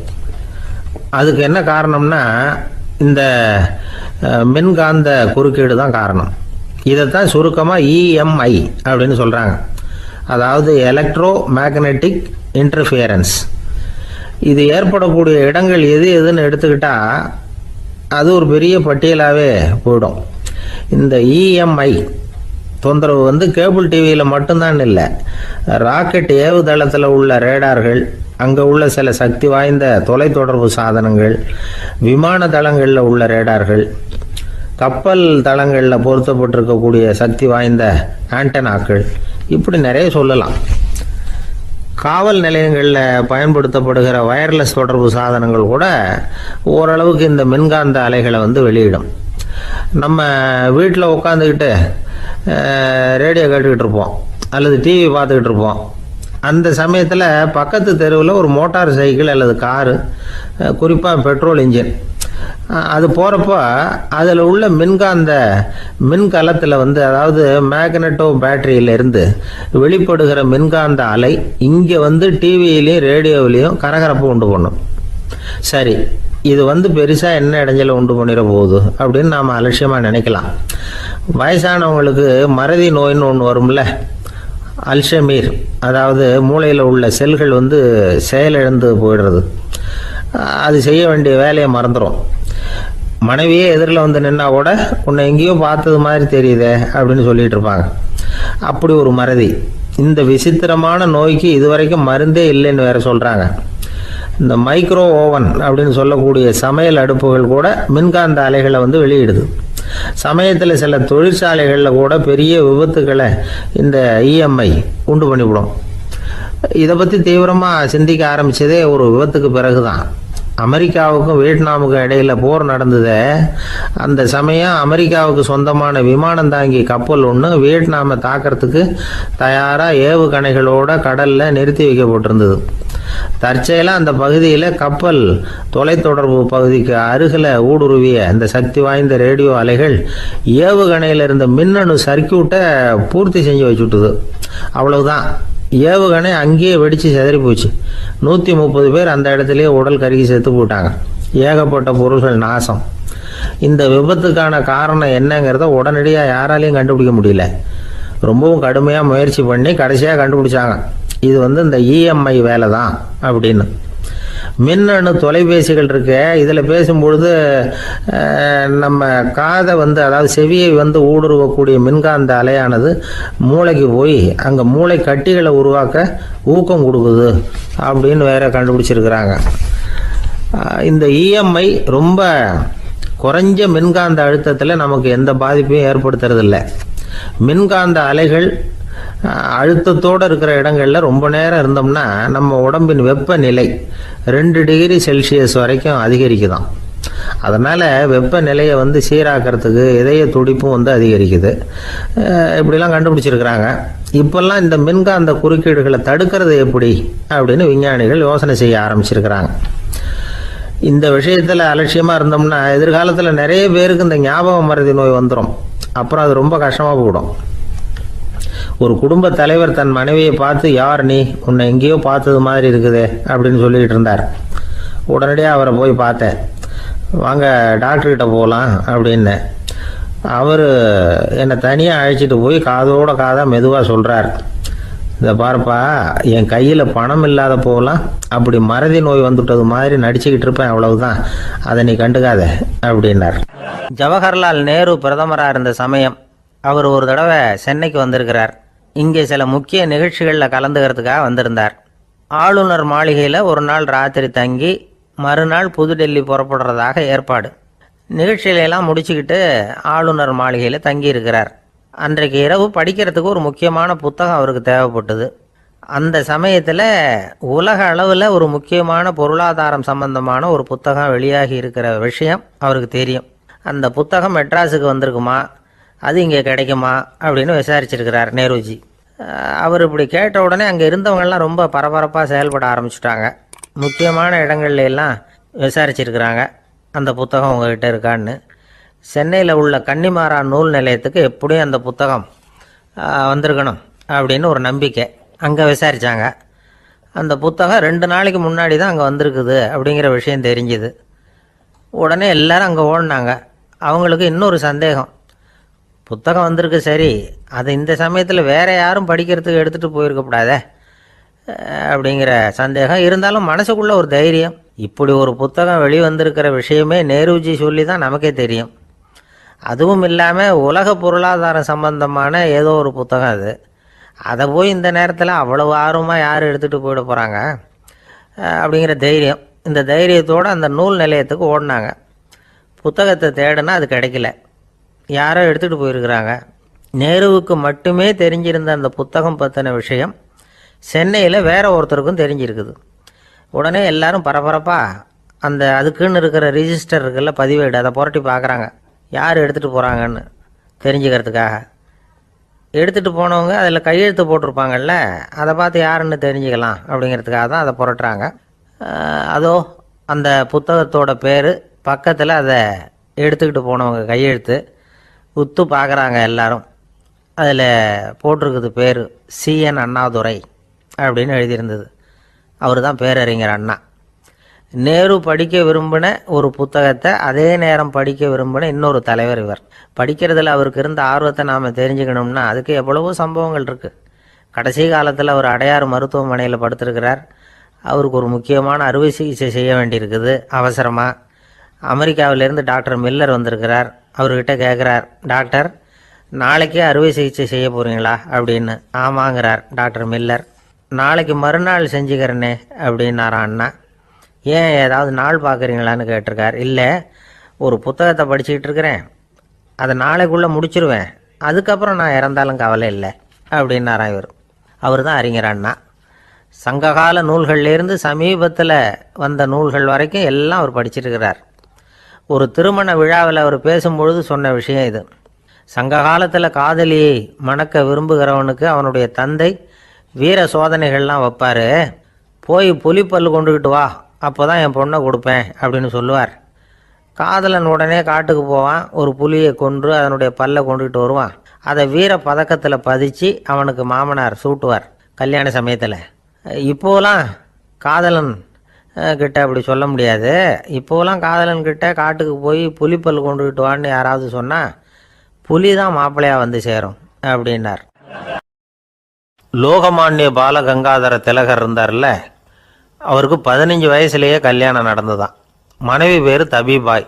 அதுக்கு என்ன காரணம்னா இந்த மின்காந்த குறுக்கீடு தான் காரணம். இதைத்தான் சுருக்கமாக இஎம்ஐ அப்படின்னு சொல்கிறாங்க. அதாவது எலக்ட்ரோ மேக்னெட்டிக் இன்டர்ஃபியரன்ஸ். இது ஏற்படக்கூடிய இடங்கள் எது எதுன்னு எடுத்துக்கிட்டால் அது ஒரு பெரிய பட்டியலாகவே போயிடும். இந்த இஎம்ஐ தொந்தரவு வந்து கேபிள் டிவியில் மட்டும்தான் இல்லை, ராக்கெட் ஏவுதளத்தில் உள்ள ரேடார்கள், அங்கே உள்ள சில சக்தி வாய்ந்த தொலைத்தொடர்பு சாதனங்கள், விமான தளங்களில் உள்ள ரேடார்கள், கப்பல் தளங்களில் பொருத்தப்பட்டிருக்கக்கூடிய சக்தி வாய்ந்த ஆண்டனாக்கள், இப்படி நிறைய சொல்லலாம். காவல் நிலையங்களில் பயன்படுத்தப்படுகிற வயர்லெஸ் தொடர்பு சாதனங்கள் கூட ஓரளவுக்கு இந்த மின்காந்த அலைகளை வந்து வெளியிடும். நம்ம வீட்டில் உட்காந்துக்கிட்டு ரேடியோ கேட்டுக்கிட்டு இருப்போம் அல்லது டிவி பார்த்துக்கிட்டு இருப்போம். அந்த சமயத்தில் பக்கத்து தெருவில் ஒரு மோட்டார் சைக்கிள் அல்லது காரு, குறிப்பாக பெட்ரோல் இன்ஜின், அது போகிறப்போ அதில் உள்ள மின்கலத்தில் வந்து, அதாவது மேக்னட்டோ பேட்டரியிலிருந்து வெளிப்படுகிற மின்காந்த அலை இங்கே வந்து டிவியிலையும் ரேடியோவிலையும் கரகரப்பு உண்டு பண்ணும். சரி, இது வந்து பெருசாக என்ன இடைஞ்சலை உண்டு பண்ணிட போகுது அப்படின்னு நாம் அலட்சியமாக நினைக்கலாம். வயசானவங்களுக்கு மறதி நோயின்னு ஒன்று வரும்ல, அல்ஷமீர், அதாவது மூளையில் உள்ள செல்கள் வந்து செயலிழந்து போயிடுறது, அது செய்ய வேண்டிய வேலையை மறந்துடும். மனைவியே எதிரில் வந்து நின்னா கூட உன்னை எங்கேயோ பார்த்தது மாதிரி தெரியுதே அப்படின்னு சொல்லிட்டு இருப்பாங்க. அப்படி ஒரு மறதி. இந்த விசித்திரமான நோய்க்கு இதுவரைக்கும் மருந்தே இல்லைன்னு வேற சொல்கிறாங்க. இந்த மைக்ரோ ஓவன் அப்படின்னு சொல்லக்கூடிய சமையல் அடுப்புகள் கூட மின்காந்த அலைகளை வந்து வெளியிடுது. சமயத்தில் சில தொழிற்சாலைகளில் கூட பெரிய விபத்துக்களை இந்த இஎம்ஐ உண்டு பண்ணிவிடும். இதை பற்றி தீவிரமாக சிந்திக்க ஆரம்பித்ததே ஒரு விபத்துக்கு பிறகு தான். அமெரிக்காவுக்கும் வியட்நாமுக்கும் இடையில போர் நடந்தது. அந்த சமயம் அமெரிக்காவுக்கு சொந்தமான விமானம் தாங்கி கப்பல் ஒன்று வியட்நாமை தாக்கிறதுக்கு தயாராக ஏவுகணைகளோட கடலில் நிறுத்தி வைக்கப்பட்டிருந்தது. தற்செயலாக அந்த பகுதியில் கப்பல் தொலைத்தொடர்பு பகுதிக்கு அருகில் ஊடுருவிய இந்த சக்தி வாய்ந்த ரேடியோ அலைகள் ஏவுகணையில் இருந்த மின்னணு சர்க்கியூட்டை பூர்த்தி செஞ்சு வச்சுட்டுது. அவ்வளவுதான், ஏவுகணை அங்கேயே வெடித்து சிதறி போச்சு. 130 பேர் அந்த இடத்துலயே உடல் கருகி செத்து போட்டாங்க. ஏகப்பட்ட பொருள்கள் நாசம். இந்த விபத்துக்கான காரணம் என்னங்கிறத உடனடியாக யாராலையும் கண்டுபிடிக்க முடியல. ரொம்பவும் கடுமையாக முயற்சி பண்ணி கடைசியாக கண்டுபிடிச்சாங்க, இது வந்து இந்த இஎம்ஐ வேலை தான் அப்படின்னு. மின்னணு தொலைபேசிகள் இருக்கு, இதில் பேசும்பொழுது நம்ம காதை வந்து, அதாவது செவியை வந்து ஊடுருவக்கூடிய மின்காந்த அலையானது மூளைக்கு போய் அங்கே மூளை கட்டிகளை உருவாக்க ஊக்கம் கொடுக்குது அப்படின்னு வேற கண்டுபிடிச்சிருக்கிறாங்க. இந்த இஎம்ஐ ரொம்ப குறைஞ்ச மின்காந்த அழுத்தத்தில் நமக்கு எந்த பாதிப்பையும் ஏற்படுத்துறதில்லை. மின்காந்த அலைகள் அழுத்தத்தோடு இருக்கிற இடங்களில் ரொம்ப நேரம் இருந்தோம்னா நம்ம உடம்பின் வெப்பநிலை 2 டிகிரி செல்சியஸ் வரைக்கும் அதிகரிக்குதாம். அதனால் வெப்பநிலையை வந்து சீராக்கிறதுக்கு இதய துடிப்பும் வந்து அதிகரிக்குது. இப்படிலாம் கண்டுபிடிச்சிருக்கிறாங்க. இப்போல்லாம் இந்த மின்காந்த குறுக்கீடுகளை தடுக்கிறது எப்படி அப்படின்னு விஞ்ஞானிகள் யோசனை செய்ய ஆரம்பிச்சிருக்கிறாங்க. இந்த விஷயத்தில் அலட்சியமாக இருந்தோம்னா எதிர்காலத்தில் நிறைய பேருக்கு இந்த ஞாபக மறதி நோய் வந்துடும். அப்புறம் அது ரொம்ப கஷ்டமாக போயிடும். ஒரு குடும்ப தலைவர் தன் மனைவியை பார்த்து, யார் நீ, உன்னை எங்கேயோ பார்த்தது மாதிரி இருக்குதே அப்படின்னு சொல்லிக்கிட்டு இருந்தார். உடனடியாக அவரை போய் பார்த்தேன். வாங்க டாக்டர்கிட்ட போகலாம் அப்படின்னு. அவர் என்னை தனியாக அழைச்சிட்டு போய் காதோட காதாக மெதுவாக சொல்கிறார், இதை பாருப்பா, என் கையில் பணம் இல்லாத போகலாம் அப்படி மறதி நோய் வந்துட்டது மாதிரி நடிச்சுக்கிட்டு இருப்பேன், அவ்வளவுதான், அதை நீ கண்டுக்காத அப்படின்னார். ஜவஹர்லால் நேரு பிரதமராக இருந்த சமயம் அவர் ஒரு தடவை சென்னைக்கு வந்திருக்கிறார். இங்கே சில முக்கிய நிகழ்ச்சிகளில் கலந்துக்கிறதுக்காக வந்திருந்தார். ஆளுநர் மாளிகையில் ஒரு நாள் ராத்திரி தங்கி மறுநாள் புதுடெல்லி புறப்படுறதாக ஏற்பாடு. நிகழ்ச்சியிலெல்லாம் முடிச்சுக்கிட்டு ஆளுநர் மாளிகையில் தங்கியிருக்கிறார். அன்றைக்கு இரவு படிக்கிறதுக்கு ஒரு முக்கியமான புத்தகம் அவருக்கு தேவைப்பட்டது. அந்த சமயத்தில் உலக அளவில் ஒரு முக்கியமான பொருளாதாரம் சம்பந்தமான ஒரு புத்தகம் வெளியாகி இருக்கிற விஷயம் அவருக்கு தெரியும். அந்த புத்தகம் மெட்ராஸுக்கு வந்திருக்குமா, அது இங்கே கிடைக்குமா அப்படின்னு விசாரிச்சிருக்கிறார் நேருஜி. அவர் இப்படி கேட்ட உடனே அங்கே இருந்தவங்கெல்லாம் ரொம்ப பரபரப்பாக செயல்பட ஆரம்பிச்சுட்டாங்க. முக்கியமான இடங்கள்ல எல்லாம் விசாரிச்சிருக்கிறாங்க, அந்த புத்தகம் உங்ககிட்ட இருக்கான்னு. சென்னையில் உள்ள கன்னிமாரா நூல் நிலையத்துக்கு எப்படியும் அந்த புத்தகம் வந்திருக்கணும் அப்படின்னு ஒரு நம்பிக்கை. அங்கே விசாரித்தாங்க. அந்த புத்தகம் 2 நாளைக்கு முன்னாடி தான் அங்கே வந்திருக்குது அப்படிங்கிற விஷயம் தெரிஞ்சுது. உடனே எல்லாரும் அங்கே ஓடினாங்க. அவங்களுக்கு இன்னொரு சந்தேகம், புத்தகம் வந்திருக்கு சரி, அது இந்த சமயத்தில் வேற யாரும் படிக்கிறதுக்கு எடுத்துகிட்டு போயிருக்கக்கூடாதே அப்படிங்கிற சந்தேகம் இருந்தாலும் மனசுக்குள்ள ஒரு தைரியம். இப்படி ஒரு புத்தகம் வெளிவந்திருக்கிற விஷயமே நேருஜி சொல்லி தான் நமக்கே தெரியும். அதுவும் இல்லாமல் உலக பொருளாதாரம் சம்பந்தமான ஏதோ ஒரு புத்தகம் அது. அதை போய் இந்த நேரத்தில் அவ்வளவு ஆர்வமாக யார் எடுத்துகிட்டு போயிட போகிறாங்க அப்படிங்கிற தைரியம். இந்த தைரியத்தோடு அந்த நூல் நிலையத்துக்கு ஓடினாங்க. புத்தகத்தை தேடினா அது கிடைக்கல. யாரோ எடுத்துகிட்டு போயிருக்கிறாங்க. நேருவுக்கு மட்டுமே தெரிஞ்சிருந்த அந்த புத்தகம் பற்றின விஷயம் சென்னையில் வேற ஒருத்தருக்கும் தெரிஞ்சிருக்குது. உடனே எல்லாரும் பரபரப்பாக அந்த அதுக்குன்னு இருக்கிற ரிஜிஸ்டர் இருக்குல்ல, பதிவேடு, அதை புரட்டி பார்க்குறாங்க யார் எடுத்துகிட்டு போகிறாங்கன்னு தெரிஞ்சுக்கிறதுக்காக. எடுத்துகிட்டு போனவங்க அதில் கையெழுத்து போட்டிருப்பாங்கல்ல, அதை பார்த்து யாருன்னு தெரிஞ்சுக்கலாம் அப்படிங்கிறதுக்காக தான் அதை புரட்டுறாங்க. அதோ அந்த புத்தகத்தோட பேர் பக்கத்தில் அதை எடுத்துக்கிட்டு போனவங்க கையெழுத்து உத்து பார்க்குறாங்க எல்லாரும். அதில் போட்டிருக்குது பேர் CN அண்ணாதுரை அப்படின்னு எழுதியிருந்தது. அவர் தான் பேரறிஞர் அண்ணா. நேரு படிக்க விரும்பின ஒரு புத்தகத்தை அதே நேரம் படிக்க விரும்பின இன்னொரு தலைவர் இவர். படிக்கிறதுல அவருக்கு இருந்த ஆர்வத்தை நாம் தெரிஞ்சுக்கணும்னா அதுக்கு எவ்வளவோ சம்பவங்கள் இருக்குது. கடைசி காலத்தில் அவர் அடையாறு மருத்துவமனையில் படுத்திருக்கிறார். அவருக்கு ஒரு முக்கியமான அறுவை சிகிச்சை செய்ய வேண்டியிருக்குது அவசரமாக. அமெரிக்காவிலேருந்து டாக்டர் மில்லர் வந்திருக்கிறார். அவர்கிட்ட கேட்குறார், டாக்டர் நாளைக்கே அறுவை சிகிச்சை செய்ய போகிறீங்களா அப்படின்னு. ஆமாங்கிறார் டாக்டர் மில்லர். நாளைக்கு மறுநாள் செஞ்சுக்கிறேனே அப்படின்னாரான் அண்ணா. ஏன் ஏதாவது நாள் பார்க்குறீங்களான்னு கேட்டிருக்கார். இல்லை, ஒரு புத்தகத்தை படிச்சுக்கிட்டு இருக்கிறேன், அதை நாளைக்குள்ளே முடிச்சிருவேன், அதுக்கப்புறம் நான் இறந்தாலும் கவலை இல்லை அப்படின்னாரான் இவர். அவர் தான் அறிஞர் அண்ணா. சங்ககால நூல்கள்லேருந்து சமீபத்தில் வந்த நூல்கள் வரைக்கும் எல்லாம் அவர் படிச்சிருக்கிறார். ஒரு திருமண விழாவில் அவர் பேசும்பொழுது சொன்ன விஷயம் இது. சங்க காலத்தில் காதலியை மணக்க விரும்புகிறவனுக்கு அவனுடைய தந்தை வீர சோதனைகள்லாம் வைப்பார். போய் புலிப்பல்லு கொண்டுக்கிட்டு வா, அப்போ தான் என் பொண்ணை கொடுப்பேன் அப்படின்னு சொல்லுவார். காதலன் உடனே காட்டுக்கு போவான், ஒரு புலியை கொன்று அதனுடைய பல்லை கொண்டுக்கிட்டு வருவான். அதை வீர பதக்கத்தில் பதிச்சு அவனுக்கு மாமனார் சூட்டுவார் கல்யாண சமயத்தில். இப்போலாம் காதலன் கிட்ட அப்படி சொல்ல முடியாது. இப்போலாம் காதலன் கிட்ட காட்டுக்கு போய் புலிப்பல் கொண்டுக்கிட்டு வான்னு யாராவது சொன்னால் புலி தான் மாப்பிள்ளையாக வந்து சேரும் அப்படின்னார். லோகமானிய பாலகங்காதர திலகர் இருந்தார்ல, அவருக்கு 15 வயசுலேயே கல்யாணம் நடந்துதான். மனைவி பேர் தபிபாய்.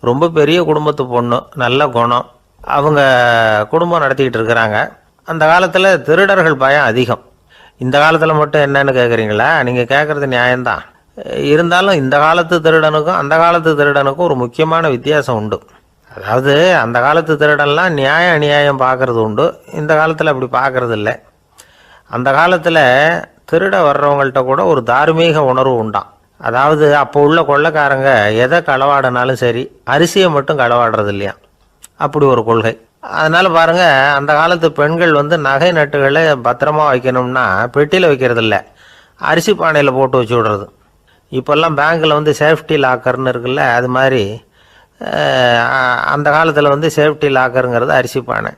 ரொம்ப பெரிய குடும்பத்து பொண்ணு, நல்ல குணம். அவங்க குடும்பம் நடத்திக்கிட்டு இருக்கிறாங்க. அந்த காலத்தில் திருடர்கள் பயம் அதிகம். இந்த காலத்தில் மட்டும் என்னன்னு கேட்குறீங்களா? நீங்கள் கேட்குறது நியாயம்தான். இருந்தாலும் இந்த காலத்து திருடனுக்கும் அந்த காலத்து திருடனுக்கும் ஒரு முக்கியமான வித்தியாசம் உண்டு. அதாவது அந்த காலத்து திருடன்லாம் நியாயம் அநியாயம் பார்க்குறது உண்டு, இந்த காலத்தில் அப்படி பார்க்குறது இல்லை. அந்த காலத்தில் திருட வர்றவங்கள்ட்ட கூட ஒரு தார்மீக உணர்வு உண்டாம். அதாவது அப்போ உள்ள கொள்ளைக்காரங்க எதை களவாடினாலும் சரி, அரிசியை மட்டும் களவாடுறது இல்லையா, அப்படி ஒரு கொள்கை. அதனால் பாருங்கள், அந்த காலத்து பெண்கள் நகை நட்டுகளை பத்திரமா வைக்கணும்னா பெட்டியில் வைக்கிறது இல்லை, அரிசி பானையில் போட்டு வச்சு விடுறது. இப்போல்லாம் பேங்க்கில் சேஃப்டி லாக்கர்னு இருக்குல்ல, அது மாதிரி அந்த காலத்தில் சேஃப்டி லாக்கருங்கிறது அரிசி பானை.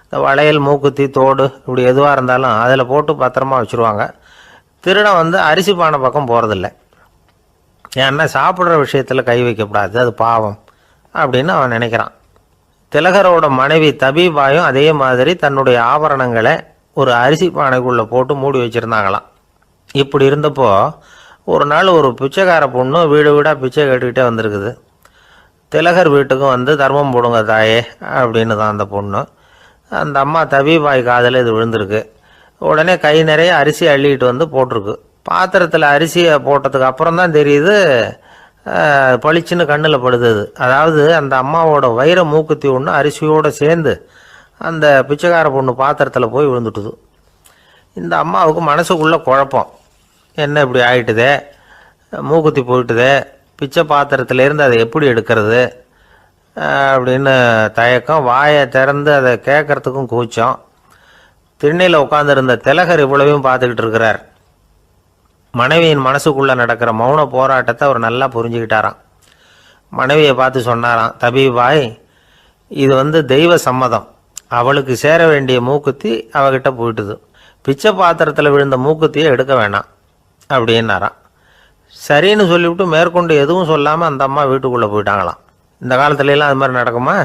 இந்த வளையல், மூக்குத்தி, தோடு இப்படி எதுவாக இருந்தாலும் அதில் போட்டு பத்திரமா வச்சுருவாங்க. திருடன் அரிசி பானை பக்கம் போகிறதில்ல. ஏன்னா சாப்பிட்ற விஷயத்தில் கை வைக்கக்கூடாது, அது பாவம் அப்படின்னு அவன் நினைக்கிறான். திலகரோட மனைவி தபிபாயும் அதே மாதிரி தன்னுடைய ஆபரணங்களை ஒரு அரிசி பானைக்குள்ளே போட்டு மூடி வச்சுருந்தாங்களாம். இப்படி இருந்தப்போ ஒரு நாள் ஒரு பிச்சைக்கார பொண்ணு வீடு வீடாக பிச்சை கேட்டுக்கிட்டே வந்திருக்குது. திலகர் வீட்டுக்கும் தர்மம் போடுங்க தாயே அப்படின்னு தான் அந்த பொண்ணு. அந்த அம்மா தபிபாய் காதில் இது விழுந்திருக்கு. உடனே கை நிறைய அரிசி அள்ளிக்கிட்டு போட்டிருக்கு. பாத்திரத்தில் அரிசியை போட்டதுக்கு அப்புறம் தான் தெரியுது பளிச்சுன்னு கண்ணில் படுது. அதாவது அந்த அம்மாவோட வைர மூக்குத்தி ஒன்று அரிசியோடு சேர்ந்து அந்த பிச்சைக்கார பொண்ணு பாத்திரத்தில் போய் விழுந்துட்டுது. இந்த அம்மாவுக்கு மனசுக்குள்ளே குழப்பம், என்ன இப்படி ஆகிட்டுதே, மூக்குத்தி போயிட்டுதே, பிச்சை பாத்திரத்துலேருந்து அதை எப்படி எடுக்கிறது அப்படின்னு தயக்கம். வாயை திறந்து அதை கேட்கறதுக்கும் கூச்சம். திண்ணையில் உட்காந்துருந்த திலகர் இவ்வளவையும் பார்த்துக்கிட்டு இருக்கிறார். மனைவியின் மனசுக்குள்ளே நடக்கிற மௌன போராட்டத்தை அவர் நல்லா புரிஞ்சுக்கிட்டாராம். மனைவியை பார்த்து சொன்னாராம், தபிபாய், இது தெய்வ சம்மதம், அவளுக்கு சேர வேண்டிய மூக்குத்தி அவகிட்ட போயிட்டுது, பிச்சை பாத்திரத்தில் விழுந்த மூக்குத்தியை எடுக்க வேணாம் அப்படின்னாராம். சரின்னு சொல்லிவிட்டு மேற்கொண்டு எதுவும் சொல்லாமல் அந்த அம்மா வீட்டுக்குள்ளே போயிட்டாங்களாம். இந்த காலத்துலலாம் அது மாதிரி நடக்குமா?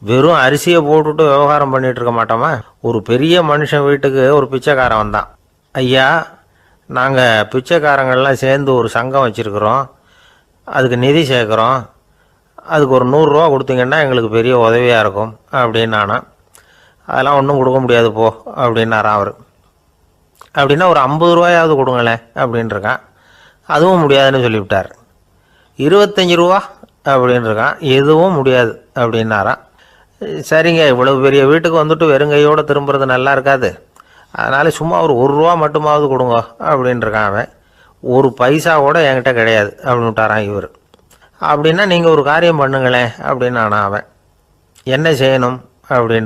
வெறும் அரிசியை போட்டுவிட்டு விவகாரம் பண்ணிகிட்டு இருக்க மாட்டோமா? ஒரு பெரிய மனுஷன் வீட்டுக்கு ஒரு பிச்சைக்காரன் வந்தான். ஐயா, நாங்கள் பிச்சைக்காரங்கள்லாம் சேர்ந்து ஒரு சங்கம் வச்சுருக்குறோம், அதுக்கு நிதி சேர்க்குறோம், அதுக்கு ஒரு 100 ரூபா கொடுத்தீங்கன்னா எங்களுக்கு பெரிய உதவியாக இருக்கும் அப்படின்னு நானா. அதெல்லாம் ஒன்றும் கொடுக்க முடியாது போ அப்படின்னாரான் அவர். அப்படின்னா ஒரு 50 ரூபாயாவது கொடுங்களேன் அப்படின்ட்டுருக்கான். அதுவும் முடியாதுன்னு சொல்லிவிட்டார். 25 ரூபா அப்படின்னு இருக்கான். எதுவும் முடியாது அப்படின்னாரான். சரிங்க, இவ்வளவு பெரிய வீட்டுக்கு வந்துட்டு வெறுங்கையோடு திரும்புறது நல்லா இருக்காது, அதனால் சும்மா ஒரு ரூபா மட்டுமாவது கொடுங்க அப்படின்ட்டுருக்கான் அவன். ஒரு பைசா கூட என்கிட்ட கிடையாது அப்படின்னு விட்டாரான் இவர். அப்படின்னா நீங்கள் ஒரு காரியம் பண்ணுங்களேன் அப்படின்னு அவன். என்ன செய்யணும் அப்படின்ற